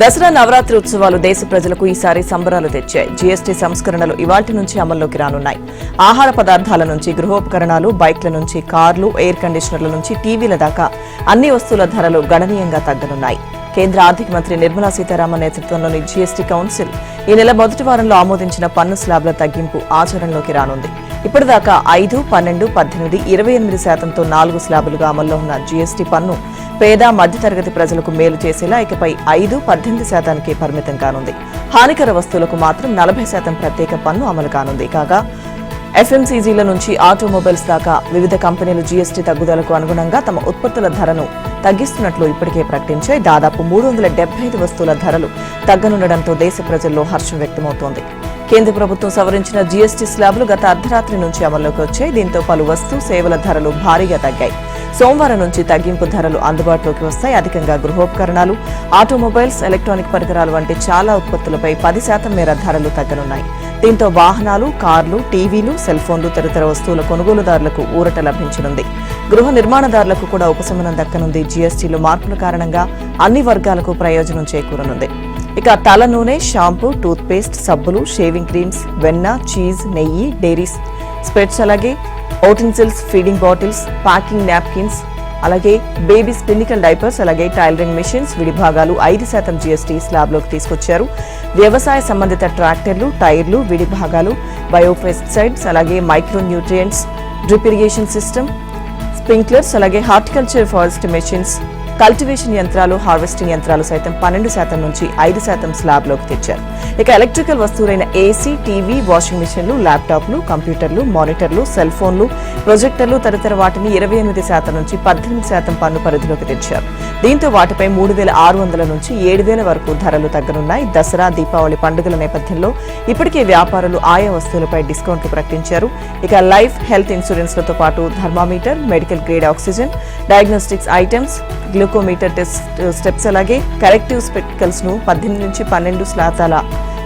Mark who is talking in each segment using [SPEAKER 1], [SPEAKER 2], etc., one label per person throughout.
[SPEAKER 1] దసరా నవరాత్రి ఉత్సవాలు దేశ ప్రజలకు ఈసారి సంబరాలు తెచ్చాయి. జీఎస్టీ సంస్కరణలు ఇవాల్టి నుంచి అమల్లోకి రానున్నాయి. ఆహార పదార్థాల నుంచి గృహోపకరణాలు, బైక్ల నుంచి కార్లు, ఎయిర్ కండిషనర్ల నుంచి టీవీల దాకా అన్ని వస్తువుల ధరలు గణనీయంగా తగ్గనున్నాయి. కేంద్ర ఆర్థిక మంత్రి నిర్మలా సీతారామన్ నేతృత్వంలోని జీఎస్టీ కౌన్సిల్ ఈ నెల మొదటి వారంలో ఆమోదించిన పన్ను స్లాబ్ల తగ్గింపు ఆచరణలోకి రానుంది. ఇప్పటిదాకా 5, 12, 18, 28%తో 4 స్లాబులుగా అమల్లో ఉన్న జీఎస్టీ పన్ను పేద మధ్యతరగతి ప్రజలకు మేలు చేసేలా ఇకపై 5, 18%కే పరిమితం కానుంది. హానికర వస్తువులకు మాత్రం 40% ప్రత్యేక పన్ను అమలు కానుంది. కాగా ఎఫ్ఎంసీజీల నుంచి ఆటోమొబైల్స్ దాకా వివిధ కంపెనీలు జీఎస్టీ తగ్గుదలకు అనుగుణంగా తమ ఉత్పత్తుల ధరను తగ్గిస్తున్నట్లు ఇప్పటికే ప్రకటించాయి. దాదాపు 375 వస్తువుల ధరలు తగ్గనుండటంతో దేశ ప్రజల్లో హర్షం వ్యక్తమవుతోంది. కేంద్ర ప్రభుత్వం సవరించిన జీఎస్టీ స్లాబ్లు గత అర్ధరాత్రి నుంచి అమల్లోకి వచ్చాయి. దీంతో పలు సేవల ధరలు భారీగా తగ్గాయి. సోమవారం నుంచి తగ్గింపు ధరలు అందుబాటులోకి వస్తాయి. అధికంగా గృహోపకరణాలు, ఆటోమొబైల్స్, ఎలక్ట్రానిక్ పరికరాలు వంటి చాలా ఉత్పత్తులపై 10% మేర ధరలు తగ్గనున్నాయి. దీంతో వాహనాలు, కార్లు, టీవీలు, సెల్ ఫోన్లు తదితర వస్తువుల కొనుగోలుదారులకు ఊరట లభించనుంది. గృహ నిర్మాణదారులకు కూడా ఉపశమనం దక్కనుంది. జీఎస్టీలో మార్పుల కారణంగా అన్ని వర్గాలకు ప్రయోజనం చేకూరనుంది. ఇక తల నూనె, షాంపూ, టూత్ పేస్ట్, సబ్బులు, షేవింగ్ క్రీమ్స్, వెన్న, చీజ్, నెయ్యి, డైరీస్, స్పెట్స్, అలాగే ఓటెన్సిల్స్, ఫీడింగ్ బాటిల్స్, ప్యాకింగ్ నాప్కిన్స్, అలాగే బేబీస్ క్లినికల్ డైపర్స్, అలాగే టైలరింగ్ మిషన్స్ విడిభాగాలు 5% జీఎస్టీ స్లాబ్లోకి తీసుకొచ్చారు. వ్యవసాయ సంబంధిత ట్రాక్టర్లు, టైర్లు, విడిభాగాలు, బయోపెస్టిసైడ్స్, అలాగే micro nutrients, drip irrigation system, sprinklers, అలాగే హార్టికల్చర్ ఫారెస్ట్ మెషిన్స్, కల్టివేషన్ యంత్రాలు, హార్వెస్టింగ్ యంత్రాలు సైతం 12% నుంచి 5% స్లాబ్లోకి తెచ్చారు. ఇక ఎలక్ట్రికల్ వస్తువులైన ఏసీ, టీవీ, వాషింగ్ మిషన్లు, ల్యాప్టాప్లు, కంప్యూటర్లు, మానిటర్లు, సెల్ ఫోన్లు, ప్రొజెక్టర్లు తదితర వాటిని 28% నుంచి 18% పన్ను పరిధిలోకి తెచ్చారు. దీంతో వాటిపై 3,600 నుంచి 7,000 వరకు ధరలు తగ్గనున్నాయి. దసరా, దీపావళి పండుగల నేపథ్యంలో ఇప్పటికే వ్యాపారులు ఆయా వస్తువులపై డిస్కౌంట్లు ప్రకటించారు. ఇక లైఫ్, హెల్త్ ఇన్సూరెన్స్లతో పాటు thermometer, medical grade oxygen, diagnostics items, glucometer test steps, అలాగే కరెక్టివ్ స్పెక్టికల్స్ ను 18 నుంచి 12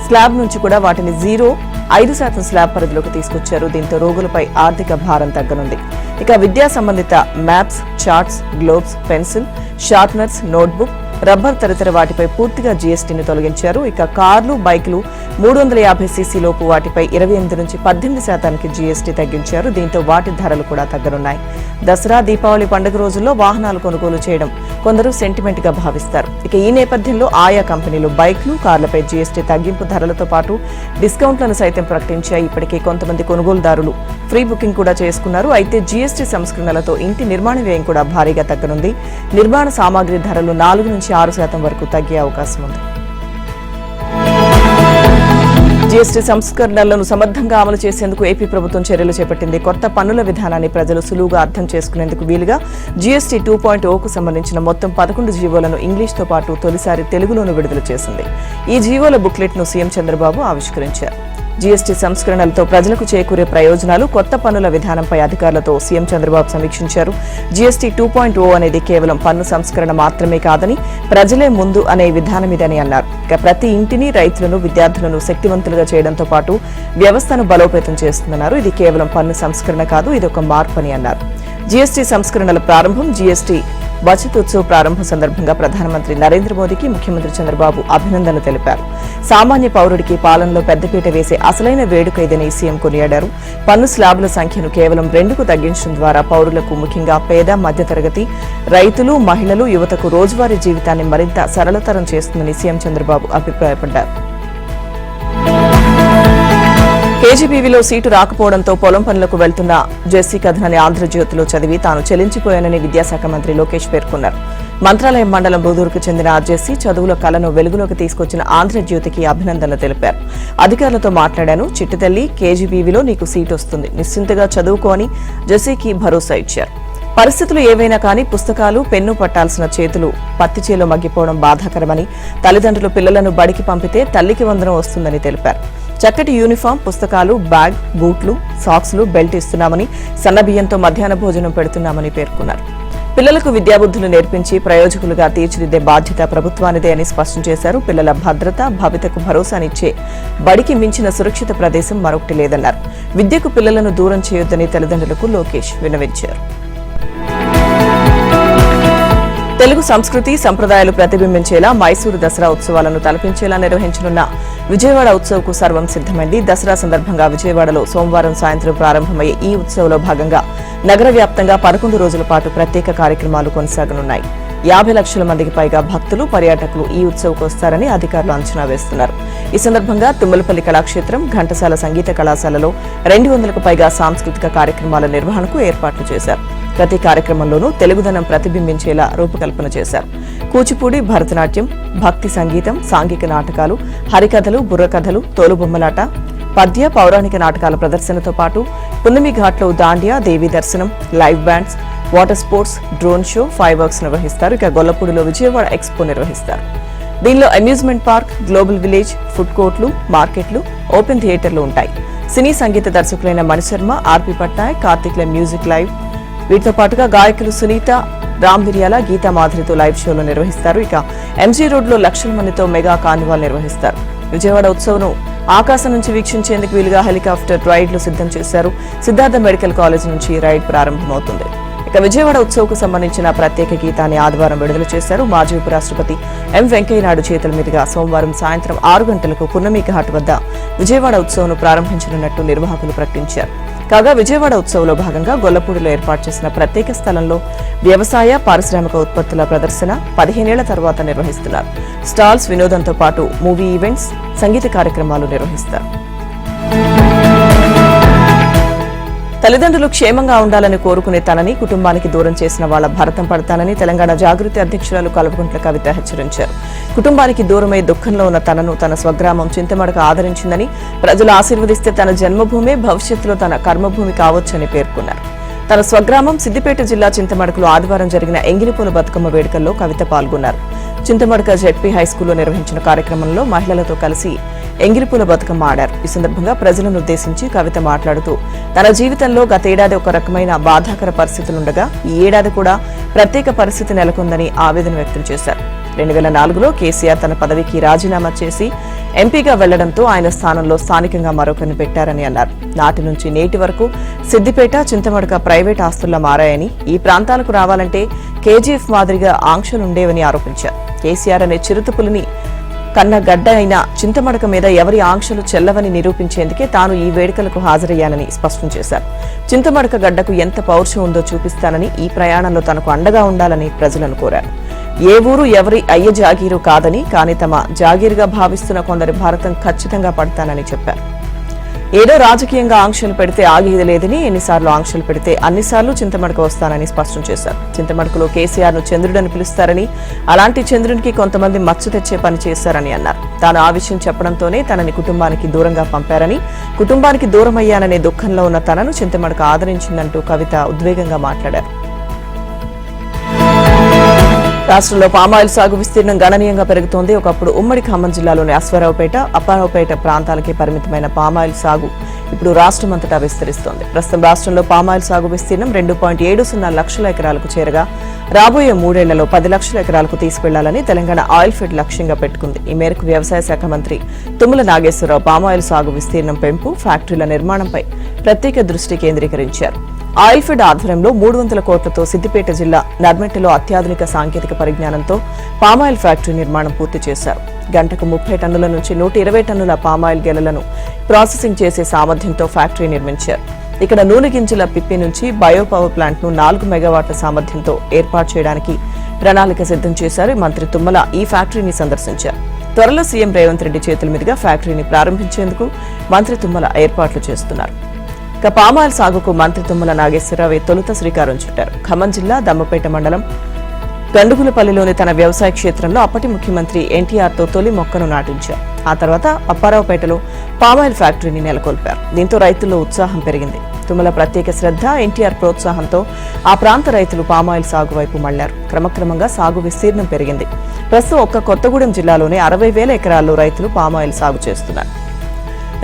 [SPEAKER 1] స్లాబ్ నుంచి కూడా వాటిని 0.5% స్లాబ్ పరిధిలోకి తీసుకొచ్చారు. దీంతో రోగులపై ఆర్థిక భారం తగ్గనుంది. ఇక విద్యా సంబంధిత maps, charts, globes, pencil, sharpeners, notebook, rubber తదితర వాటిపై పూర్తిగా జీఎస్టీని తొలగించారు. ఇక కార్లు, బైకులు 350cc లోపు వాటిపై 28 నుంచి 18%కి జీఎస్టీ తగ్గించారు. దీంతో వాటి ధరలు కూడా తగ్గనున్నాయి. దసరా, దీపావళి పండుగ రోజుల్లో వాహనాలు కొనుగోలు చేయడం కొందరు సెంటిమెంట్ గా భావిస్తారు. ఇక ఈ నేపథ్యంలో ఆయా కంపెనీలు బైక్లు, కార్లపై జీఎస్టీ తగ్గింపు ధరలతో పాటు డిస్కౌంట్లను సైతం ప్రకటించాయి. ఇప్పటికే కొంతమంది కొనుగోలుదారులు ఫ్రీ బుకింగ్ కూడా చేసుకున్నారు. అయితే జీఎస్టీ సంస్కరణలతో ఇంటి నిర్మాణ వ్యయం కూడా భారీగా తగ్గనుంది. నిర్మాణ సామాగ్రి ధరలు 4 నుంచి 6% వరకు తగ్గే అవకాశం ఉంది. జీఎస్టీ సంస్కరణలను సమర్థంగా అమలు చేసేందుకు ఏపీ ప్రభుత్వం చర్యలు చేపట్టింది. కొత్త పన్నుల విధానాన్ని ప్రజలు సులువుగా అర్థం చేసుకునేందుకు వీలుగా జీఎస్టీ 2.0కు సంబంధించిన మొత్తం 11 జీవోలను ఇంగ్లీష్తో పాటు తొలిసారి తెలుగులోనూ విడుదల చేసింది. ఈ జీవోల బుక్లెట్ను సీఎం చంద్రబాబు ఆవిష్కరించారు. జీఎస్టీ సంస్కరణలతో ప్రజలకు చేకూరే ప్రయోజనాలు, కొత్త పన్నుల విధానంపై అధికారులతో సీఎం చంద్రబాబు సమీక్షించారు. జీఎస్టీ 2.0 అనేది కేవలం పన్ను సంస్కరణ మాత్రమే కాదని, ప్రజలే ముందు అనే విధానమిదని అన్నారు. ఇక ప్రతి ఇంటిని, రైతులను, విద్యార్థులను శక్తివంతులుగా చేయడంతో పాటు వ్యవస్థను బలోపేతం చేస్తుందన్నారు. ఇది కేవలం పన్ను సంస్కరణ కాదు, ఇది ఒక మార్పు అని అన్నారు. జీఎస్టీ సంస్కరణల ప్రారంభం, జీఎస్టీ బచత్ ఉత్సవ్ ప్రారంభం సందర్భంగా ప్రధానమంత్రి నరేంద్ర మోదీకి ముఖ్యమంత్రి చంద్రబాబు అభినందనలు తెలిపారు. సామాన్య పౌరుడికి పాలనలో పెద్దపీట వేసే అసలైన వేడుక ఇదని సీఎం కొనియాడారు. పన్ను స్లాబుల సంఖ్యను కేవలం 2కు తగ్గించడం ద్వారా పౌరులకు, ముఖ్యంగా పేద, మధ్యతరగతి, రైతులు, మహిళలు, యువతకు రోజువారీ జీవితాన్ని మరింత సరళతరం చేస్తుందని సీఎం చంద్రబాబు అభిప్రాయపడ్డారు. కేజీబీవీలో సీటు రాకపోవడంతో పొలం పనులకు వెళ్తున్న జెస్సీ కథనాన్ని ఆంధ్రజ్యోతిలో చదివి తాను చెల్లించిపోయానని విద్యాశాఖ మంత్రి లోకేష్ పేర్కొన్నారు. మంత్రాలయం మండలం బూదూరుకు చెందిన జెస్సీ చదువుల కళను వెలుగులోకి తీసుకొచ్చిన ఆంధ్రజ్యోతికి అభినందనలు తెలిపారు. అధికారులతో మాట్లాడాను. చిట్టుతల్లి, కేజీబీవీలో నీకు సీటు వస్తుంది, నిశ్చింతగా చదువుకో అని జెస్సీకి భరోసా ఇచ్చారు. పరిస్థితులు ఏవైనా కానీ పుస్తకాలు, పెన్ను పట్టాల్సిన చేతులు పత్తిచేలో మగ్గిపోవడం బాధాకరమని, తల్లిదండ్రులు పిల్లలను బడికి పంపితే తల్లికి వందనం వస్తుందని తెలిపారు. చక్కటి యూనిఫామ్, పుస్తకాలు, బ్యాగ్, బూట్లు, సాక్స్లు, బెల్ట్ ఇస్తున్నామని, సన్నబియ్యంతో మధ్యాహ్న భోజనం పెడుతున్నామని పేర్కొన్నారు. పిల్లలకు విద్యాబుద్ధులు నేర్పించి ప్రయోజకులుగా తీర్చిదిద్దే బాధ్యత ప్రభుత్వానిదే అని స్పష్టం చేశారు. పిల్లల భద్రత, భవితకు భరోసానిచ్చే బడికి మించిన సురక్షిత ప్రదేశం మరొకటి లేదన్నారు. విద్యకు పిల్లలను దూరం చేయొద్దని తల్లిదండ్రులకు లోకేష్ విన్నవించారు. తెలుగు సంస్కృతి సంప్రదాయాలు ప్రతిబింబించేలా మైసూరు దసరా ఉత్సవాలను తలపించేలా నిర్వహించనున్న విజయవాడ ఉత్సవ్కు సర్వం సిద్ధమైంది. దసరా సందర్భంగా విజయవాడలో సోమవారం సాయంత్రం ప్రారంభమయ్యే ఈ ఉత్సవంలో భాగంగా నగర వ్యాప్తంగా 11 రోజుల పాటు ప్రత్యేక కార్యక్రమాలు కొనసాగనున్నాయి. 50 లక్షల మందికి పైగా భక్తులు, పర్యాటకులు ఈ ఉత్సవ్కు వస్తారని అధికారులు అంచనా వేస్తున్నారు. ఈ సందర్భంగా తుమ్మలపల్లి కళాక్షేత్రం, ఘంటసాల సంగీత కళాశాలలో 200కు పైగా సాంస్కృతిక కార్యక్రమాల నిర్వహణకు ఏర్పాట్లు చేశారు. ప్రతి కార్యక్రమంలోనూ తెలుగుదనం ప్రతిబింబించేలా రూపకల్పన చేశారు. కూచిపూడి, భరతనాట్యం, భక్తి సంగీతం, సాంఘిక నాటకాలు, హరికథలు, బుర్రకథలు, తోలుబొమ్మలాట, పద్య, పౌరాణిక నాటకాల ప్రదర్శనతో పాటు పున్నమి ఘాట్లో దాండియా, దేవీ దర్శనం, live bands, water sports, drone show, fire works నిర్వహిస్తారు. ఇక గొల్లపూడిలో విజయవాడ ఎక్స్పో నిర్వహిస్తారు. దీనిలో amusement park, global village, food కోర్టులు, మార్కెట్లు, ఓపెన్ థియేటర్లు ఉంటాయి. సినీ సంగీత దర్శకులైన మణిశర్మ, ఆర్పి పట్నాయక్, కార్తిక్ల మ్యూజిక్ లైవ్, వీటితో పాటుగా గాయకులు సునీత, రామ్ మిరియాల, గీతా మాధురితో లైవ్ షోలు నిర్వహిస్తారు. ఇక ఎంజీ రోడ్లో లక్షల మందితో మెగా కార్నివాల్ నిర్వహిస్తారు. విజయవాడ ఉత్సవ్ను ఆకాశం నుంచి వీక్షించేందుకు వీలుగా హెలికాప్టర్ రైడ్లు సిద్ధం చేశారు. సిద్ధార్థ మెడికల్ కాలేజ్ నుంచి రైడ్ ప్రారంభమవుతుంది. ఇక విజయవాడ ఉత్సవ్కు సంబంధించిన ప్రత్యేక గీతాన్ని ఆదివారం విడుదల చేశారు. మాజీ ఉపరాష్ట్రపతి ఎం వెంకయ్యనాయుడు చేతుల మీదుగా సోమవారం సాయంత్రం 6 గంటలకు పున్నమి ఘాట్ వద్ద విజయవాడ ఉత్సవ్ను ప్రారంభించనున్నట్టు నిర్వాహకులు ప్రకటించారు. కాగా విజయవాడ ఉత్సవంలో భాగంగా గొల్లపూడిలో ఏర్పాటు చేసిన ప్రత్యేక స్థలంలో వ్యవసాయ, పారిశ్రామిక ఉత్పత్తుల ప్రదర్శన 15 ఏళ్ల తర్వాత నిర్వహిస్తున్నారు. స్టాల్స్, వినోదంతో పాటు మూవీ ఈవెంట్స్, సంగీత కార్యక్రమాలు నిర్వహిస్తారు. తల్లిదండ్రులు క్షేమంగా ఉండాలని కోరుకునే తనని కుటుంబానికి దూరం చేసిన వాళ్ల భరతం పడతానని తెలంగాణ జాగృతి అధ్యక్షురాలు కల్వకుంట్ల కవిత హెచ్చరించారు. కుటుంబానికి దూరమై దుఃఖంలో ఉన్న తనను తన స్వగ్రామం చింతమడక ఆదరించిందని, ప్రజలు ఆశీర్వదిస్తే తన జన్మభూమే భవిష్యత్తులో తన కర్మభూమి కావచ్చని పేర్కొన్నారు. తన స్వగ్రామం సిద్దిపేట జిల్లా చింతమడకలో ఆదివారం జరిగిన ఎంగిలిపూల బతుకమ్మ వేడుకల్లో కవిత పాల్గొన్నారు. చింతమడక జెడ్పీ హైస్కూల్లో నిర్వహించిన కార్యక్రమంలో మహిళలతో కలిసి ఎంగిలిపూల బతుకమ్మ ఆడారు. ఈ సందర్భంగా ప్రజలను ఉద్దేశించి కవిత మాట్లాడుతూ తన జీవితంలో గతేడాది ఒక రకమైన బాధాకర పరిస్థితులుండగా ఈ ఏడాది కూడా ప్రత్యేక పరిస్థితి నెలకొందని ఆవేదన వ్యక్తం చేశారు. 2004లో కేసీఆర్ తన పదవికి రాజీనామా చేసి ఎంపీగా వెళ్లడంతో ఆయన స్థానంలో స్థానికంగా మరొకరిని పెట్టారని అన్నారు. నాటి నుంచి నేటి వరకు సిద్దిపేట, చింతమడక ప్రైవేట్ ఆస్తుల్లా మారాయని, ఈ ప్రాంతాలకు రావాలంటే కేజీఎఫ్ మాదిరిగా ఆంక్షలుండేవని ఆరోపించారు. కేసీఆర్ అనే చిరుతపులిని కన్న గడ్డ అయిన చింతమడక మీద ఎవరి ఆంక్షలు చెల్లవని నిరూపించేందుకే తాను ఈ వేడుకలకు హాజరయ్యానని స్పష్టం చేశారు. చింతమడక గడ్డకు ఎంత పౌరుషం ఉందో చూపిస్తానని, ఈ ప్రయాణంలో తనకు అండగా ఉండాలని ప్రజలను కోరారు. ఏ ఊరు ఎవరి అయ్య జాగీరు కాదని, కానీ తమ జాగీరుగా భావిస్తున్న కొందరి భారతం ఖచ్చితంగా పడతానని చెప్పారు. ఏదో రాజకీయంగా ఆంక్షలు పెడితే ఆగేది లేదని, ఎన్నిసార్లు ఆంక్షలు పెడితే అన్నిసార్లు చింతమడక వస్తానని స్పష్టం చేశారు. చింతమడకలో కేసీఆర్ ను చంద్రుడని పిలుస్తారని, అలాంటి చంద్రునికి కొంతమంది మచ్చ తెచ్చే పని చేశారని అన్నారు. తాను ఆ విషయం చెప్పడంతోనే తనని కుటుంబానికి దూరంగా పంపారని, కుటుంబానికి దూరమయ్యాననే దుఃఖంలో ఉన్న తనను చింతమడక ఆదరించిందంటూ కవిత ఉద్వేగంగా మాట్లాడారు. రాష్ట్రంలో పామాయిల్ సాగు విస్తీర్ణం గణనీయంగా పెరుగుతోంది. ఒకప్పుడు ఉమ్మడి ఖమ్మం జిల్లాలోని అశ్వారావుపేట, అప్పారావుపేట ప్రాంతాలకి పరిమితమైన పామాయిల్ సాగు ఇప్పుడు రాష్ట్రమంతటా విస్తరిస్తోంది. ప్రస్తుతం రాష్ట్రంలో పామాయిల్ సాగు విస్తీర్ణం 2.70 లక్షల ఎకరాలకు చేరగా రాబోయే 3 ఏళ్లలో 10 లక్షల ఎకరాలకు తీసుకెళ్లాలని తెలంగాణ ఆయిల్ ఫెడ్ లక్ష్యంగా పెట్టుకుంది. ఈ మేరకు వ్యవసాయ శాఖ మంత్రి తుమ్మల నాగేశ్వరరావు పామాయిల్ సాగు విస్తీర్ణం పెంపు, ఫ్యాక్టరీల నిర్మాణంపై ప్రత్యేక దృష్టి కేంద్రీకరించారు. ఆయిల్ ఫెడ్ ఆధ్వర్యంలో 300 కోట్లతో సిద్దిపేట జిల్లా నర్మెట్టలో అత్యాధునిక సాంకేతిక పరిజ్ఞానంతో పామాయిల్ ఫ్యాక్టరీ నిర్మాణం పూర్తి చేశారు. గంటకు 30 టన్నుల నుంచి 120 టన్నుల పామాయిల్ గెలలను ప్రాసెసింగ్ చేసే సామర్థ్యంతో ఫ్యాక్టరీ నిర్మించారు. ఇక్కడ నూనె గింజల పిప్పి నుంచి బయో పవర్ ప్లాంట్ ను 4 మెగావాట్ల సామర్థ్యంతో ఏర్పాటు చేయడానికి ప్రణాళిక సిద్ధం చేశారు. మంత్రి తుమ్మల ఈ ఫ్యాక్టరీని సందర్శించారు. త్వరలో సీఎం రేవంత్ రెడ్డి చేతుల మీదుగా ఫ్యాక్టరీని ప్రారంభించేందుకు మంత్రి తుమ్మల ఏర్పాట్లు చేస్తున్నారు. ఇక పామాయిల్ సాగుకు మంత్రి తుమ్మల నాగేశ్వరరావు తొలుత శ్రీకారం చుట్టారు. ఖమ్మం జిల్లా దమ్మపేట మండలం గండుగులపల్లిలోని తన వ్యవసాయ క్షేత్రంలో అప్పటి ముఖ్యమంత్రి ఎన్టీఆర్తో తొలి మొక్కను నాటించారు. ఆ తర్వాత అప్పారావుపేటలో పామాయిల్ ఫ్యాక్టరీని నెలకొల్పారు. దీంతో రైతుల్లో ఉత్సాహం పెరిగింది. తుమ్మల ప్రత్యేక శ్రద్ధ, ఎన్టీఆర్ ప్రోత్సాహంతో ఆ ప్రాంత రైతులు పామాయిల్ సాగు వైపు మళ్లారు. క్రమక్రమంగా సాగు విస్తీర్ణం పెరిగింది. ప్రస్తుతం ఒక్క కొత్తగూడెం జిల్లాలోనే 60,000 ఎకరాల్లో రైతులు పామాయిల్ సాగు చేస్తున్నారు.